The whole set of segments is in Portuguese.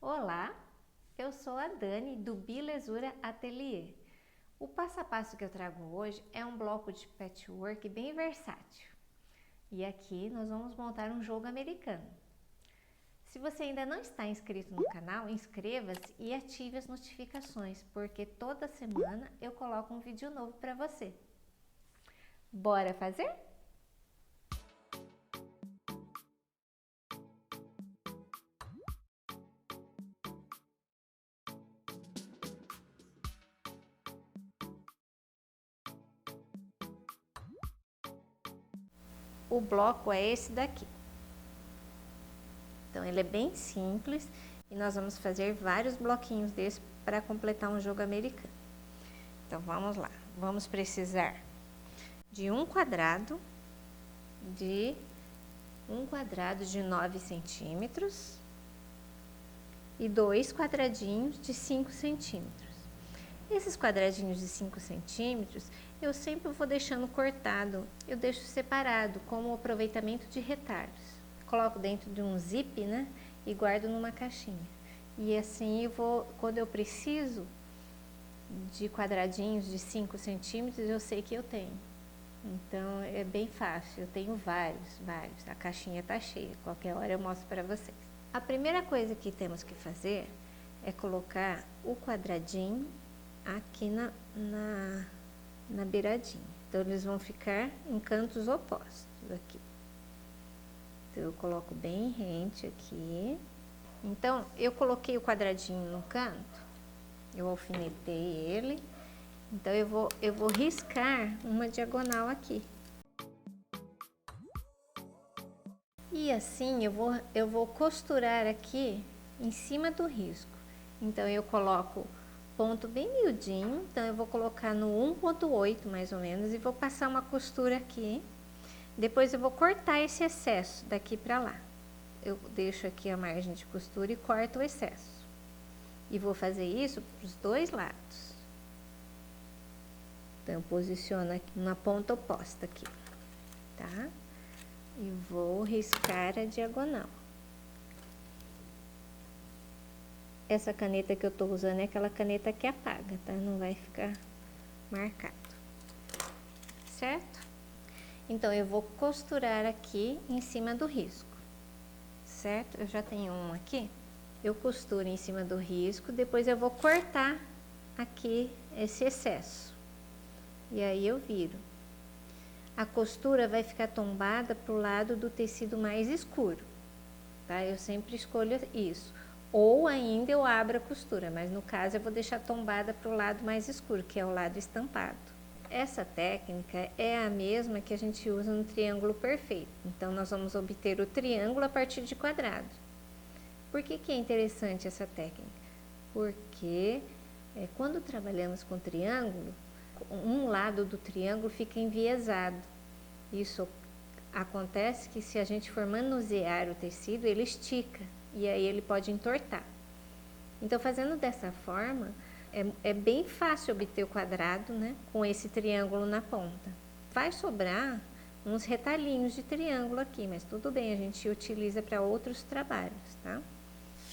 Olá, eu sou a Dani do Bilesura Atelier. O passo a passo que eu trago hoje é um bloco de patchwork bem versátil. E aqui nós vamos montar um jogo americano. Se você ainda não está inscrito no canal, inscreva-se e ative as notificações, porque toda semana eu coloco um vídeo novo para você. Bora fazer? O bloco é esse daqui. Então ele é bem simples e nós vamos fazer vários bloquinhos desse para completar um jogo americano. Então vamos lá, vamos precisar de um quadrado de 9 centímetros e 2 quadradinhos de 5 centímetros. Esses quadradinhos de 5 centímetros eu sempre vou deixando cortado, eu deixo separado como aproveitamento de retalhos. Coloco dentro de um zip, né, e guardo numa caixinha. E assim eu vou, quando eu preciso de quadradinhos de 5 centímetros, eu sei que eu tenho. Então é bem fácil, eu tenho vários. A caixinha tá cheia, qualquer hora eu mostro para vocês. A primeira coisa que temos que fazer é colocar o quadradinho aqui na beiradinha. Então eles vão ficar em cantos opostos aqui. Então eu coloco bem rente aqui. Então eu coloquei o quadradinho no canto, eu alfinetei ele. Então eu vou riscar uma diagonal aqui. E assim eu vou costurar aqui em cima do risco. Então eu coloco ponto bem miudinho, então eu vou colocar no 1,8 mais ou menos e vou passar uma costura aqui. Depois eu vou cortar esse excesso daqui para lá. Eu deixo aqui a margem de costura e corto o excesso. E vou fazer isso para os dois lados. Então eu posiciono aqui na ponta oposta aqui, tá? E vou riscar a diagonal. Essa caneta que eu tô usando é aquela caneta que apaga, tá? Não vai ficar marcado, certo? Então eu vou costurar aqui em cima do risco, certo? Eu já tenho um aqui. Eu costuro em cima do risco, depois eu vou cortar aqui esse excesso. E aí eu viro. A costura vai ficar tombada para o lado do tecido mais escuro, tá? Eu sempre escolho isso. Ou ainda eu abro a costura, mas no caso eu vou deixar tombada para o lado mais escuro, que é o lado estampado. Essa técnica é a mesma que a gente usa no triângulo perfeito. Então nós vamos obter o triângulo a partir de quadrado. Por que é interessante essa técnica? Porque quando trabalhamos com triângulo, um lado do triângulo fica enviesado. Isso acontece que se a gente for manusear o tecido, ele estica e aí ele pode entortar. Então, fazendo dessa forma, é bem fácil obter o quadrado, né, com esse triângulo na ponta. Vai sobrar uns retalhinhos de triângulo aqui, mas tudo bem, a gente utiliza para outros trabalhos, tá?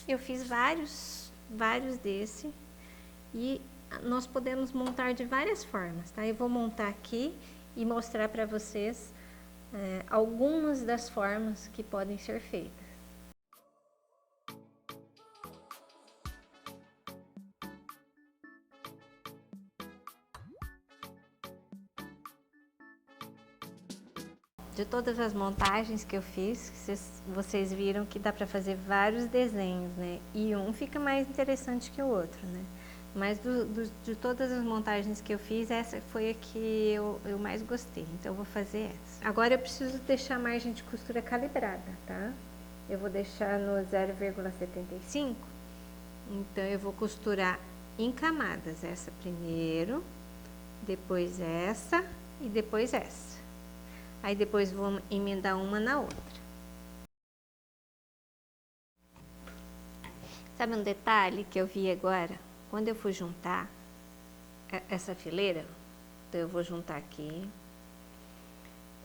Eu fiz vários desse e nós podemos montar de várias formas, tá? Eu vou montar aqui e mostrar para vocês algumas das formas que podem ser feitas. De todas as montagens que eu fiz, vocês viram que dá para fazer vários desenhos, né? E um fica mais interessante que o outro, né? Mas de todas as montagens que eu fiz, essa foi a que eu mais gostei. Então, eu vou fazer essa. Agora, eu preciso deixar a margem de costura calibrada, tá? Eu vou deixar no 0,75. Então, eu vou costurar em camadas. Essa primeiro, depois essa e depois essa. Aí, depois vou emendar uma na outra. Sabe um detalhe que eu vi agora? Quando eu for juntar essa fileira, então eu vou juntar aqui.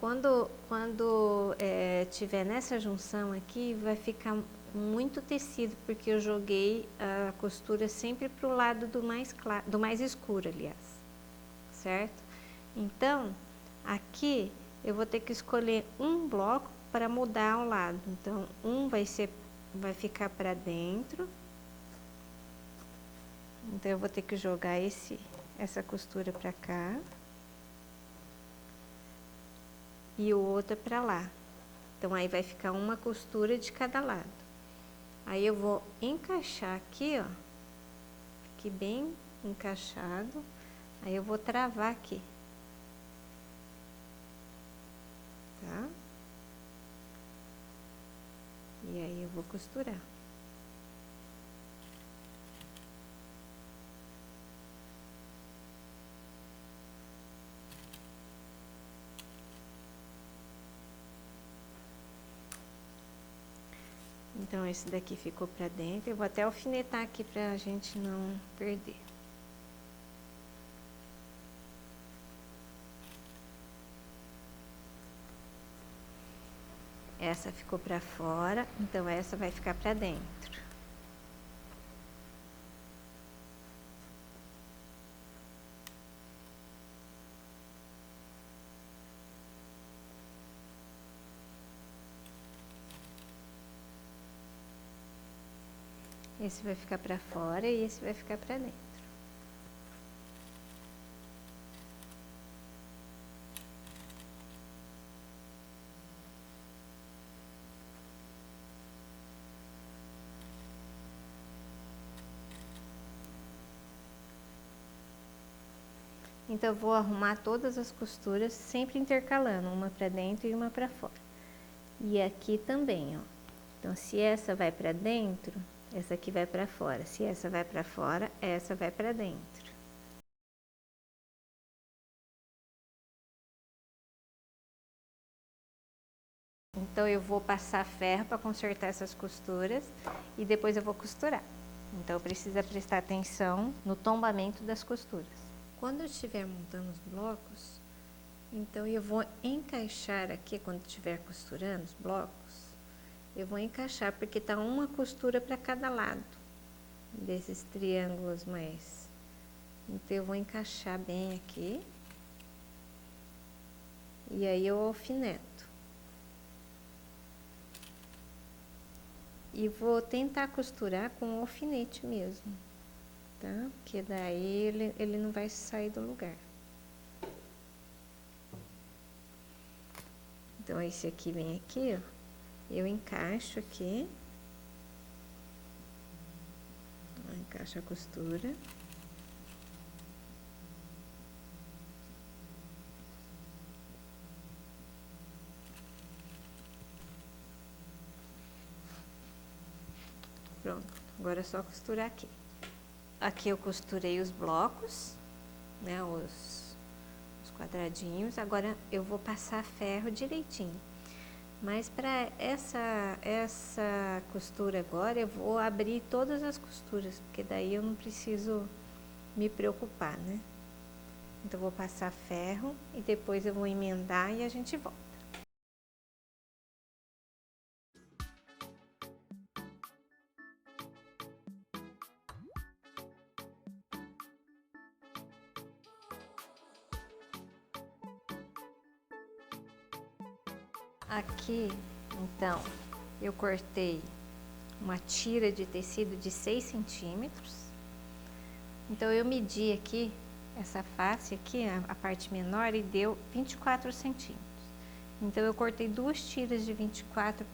Quando tiver nessa junção aqui, vai ficar muito tecido, porque eu joguei a costura sempre pro lado do mais claro, do mais escuro, aliás, certo? Então, aqui eu vou ter que escolher um bloco para mudar o lado. Então, vai ficar para dentro. Então, eu vou ter que jogar essa costura para cá. E o outro para lá. Então, aí vai ficar uma costura de cada lado. Aí eu vou encaixar aqui, ó. Aqui bem encaixado. Aí eu vou travar aqui. Tá? E aí eu vou costurar. Então, esse daqui ficou pra dentro. Eu vou até alfinetar aqui pra gente não perder. Essa ficou pra fora, então essa vai ficar pra dentro. Esse vai ficar pra fora e esse vai ficar pra dentro. Então, eu vou arrumar todas as costuras, sempre intercalando, uma pra dentro e uma pra fora. E aqui também, ó. Então, se essa vai pra dentro, essa aqui vai pra fora. Se essa vai pra fora, essa vai pra dentro. Então, eu vou passar ferro para consertar essas costuras e depois eu vou costurar. Então, precisa prestar atenção no tombamento das costuras. Quando eu estiver montando os blocos, então eu vou encaixar aqui, quando estiver costurando os blocos, eu vou encaixar, porque tá uma costura para cada lado desses triângulos mais. Então, eu vou encaixar bem aqui. E aí, eu alfineto. E vou tentar costurar com o alfinete mesmo, tá? Porque daí ele não vai sair do lugar. Então, esse aqui vem aqui, ó. Eu encaixo aqui. Encaixo a costura. Pronto, agora é só costurar aqui. Aqui eu costurei os blocos, né, os quadradinhos. Agora eu vou passar ferro direitinho. Mas para essa costura agora, eu vou abrir todas as costuras, porque daí eu não preciso me preocupar, né? Então, eu vou passar ferro e depois eu vou emendar e a gente volta. Aqui, então, eu cortei uma tira de tecido de 6 centímetros. Então, eu medi aqui, essa face aqui, a parte menor, e deu 24 centímetros. Então, eu cortei 2 tiras de 24,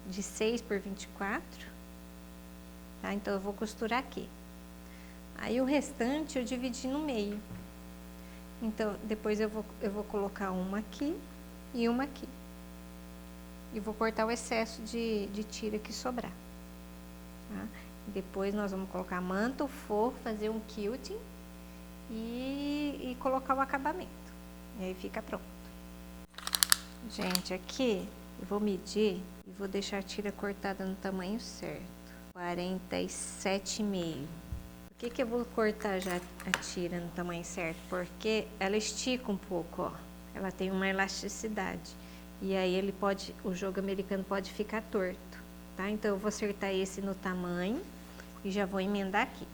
de 6 por 24, tá? Então, eu vou costurar aqui. Aí, o restante eu dividi no meio. Então, depois eu vou colocar uma aqui e uma aqui. E vou cortar o excesso de tira que sobrar, tá? Depois nós vamos colocar manto, forro, fazer um quilting e colocar o acabamento. E aí fica pronto. Gente, aqui eu vou medir e vou deixar a tira cortada no tamanho certo. 47,5. Por que eu vou cortar já a tira no tamanho certo? Porque ela estica um pouco, ó. Ela tem uma elasticidade. E aí o jogo americano pode ficar torto. tá? Então, eu vou acertar esse no tamanho e já vou emendar aqui.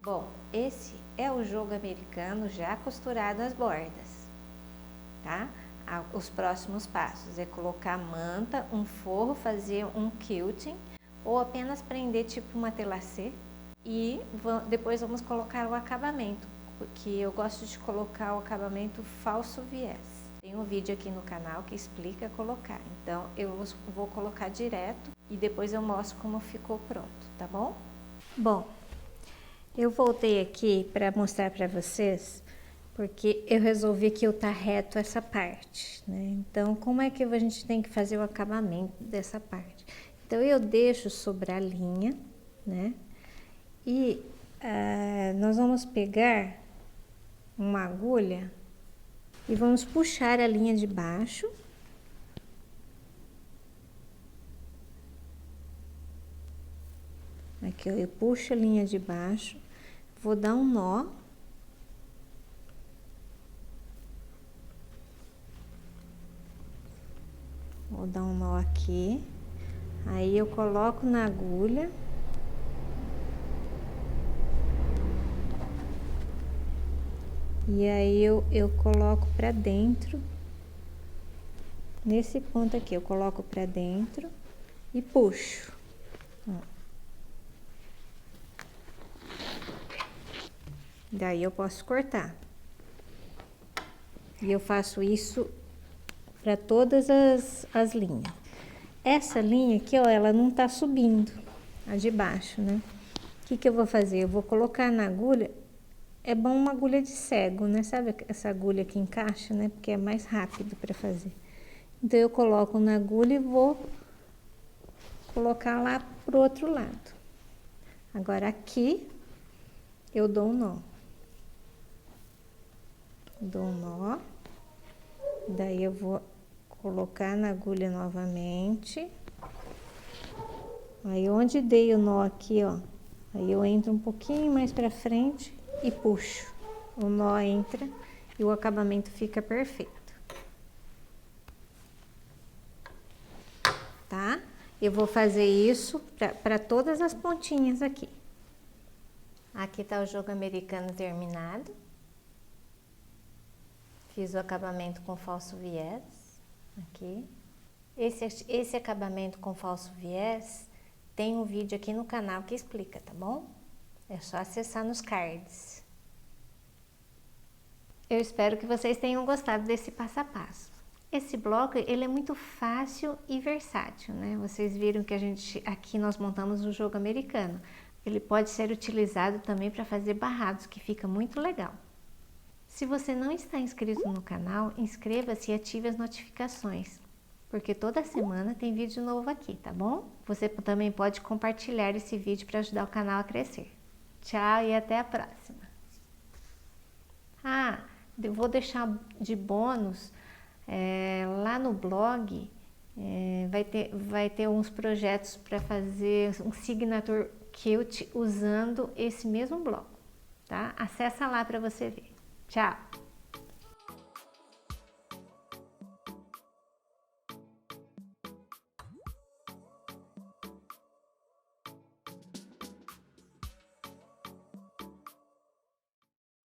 Bom, esse é o jogo americano já costurado as bordas, tá? Os próximos passos é colocar a manta, um forro, fazer um quilting ou apenas prender tipo uma telacê e depois vamos colocar o acabamento, porque eu gosto de colocar o acabamento falso viés. Tem um vídeo aqui no canal que explica colocar, então eu vou colocar direto e depois eu mostro como ficou pronto, tá bom? Bom, eu voltei aqui para mostrar para vocês, porque eu resolvi que eu tá reto essa parte, né? Então, como é que a gente tem que fazer o acabamento dessa parte? Então, eu deixo sobrar linha, né? E nós vamos pegar uma agulha e vamos puxar a linha de baixo. Aqui, ó, eu puxo a linha de baixo. Vou dar um nó. Vou dar um nó aqui. Aí eu coloco na agulha. E aí eu coloco pra dentro. Nesse ponto aqui, eu coloco pra dentro e puxo. Ó. Daí eu posso cortar. E eu faço isso para todas as linhas. Essa linha aqui, ó, ela não tá subindo, a de baixo, né? O que eu vou fazer? Eu vou colocar na agulha, é bom uma agulha de cego, né? Sabe essa agulha que encaixa, né? Porque é mais rápido para fazer. Então, eu coloco na agulha e vou colocar lá pro outro lado. Agora, aqui, eu dou um nó. Dou um nó, daí eu vou colocar na agulha novamente. Aí onde dei o nó aqui, ó, aí eu entro um pouquinho mais pra frente e puxo. O nó entra e o acabamento fica perfeito. Tá? Eu vou fazer isso para todas as pontinhas aqui. Aqui tá o jogo americano terminado. Fiz o acabamento com falso viés, aqui. Esse acabamento com falso viés, tem um vídeo aqui no canal que explica, tá bom? É só acessar nos cards. Eu espero que vocês tenham gostado desse passo a passo. Esse bloco, ele é muito fácil e versátil, né? Vocês viram que aqui nós montamos um jogo americano. Ele pode ser utilizado também para fazer barrados, que fica muito legal. Se você não está inscrito no canal, inscreva-se e ative as notificações, porque toda semana tem vídeo novo aqui, tá bom? Você também pode compartilhar esse vídeo para ajudar o canal a crescer. Tchau e até a próxima! Ah, eu vou deixar de bônus, lá no blog, vai ter uns projetos para fazer um signature quilt usando esse mesmo bloco, tá? Acessa lá para você ver. Tchau!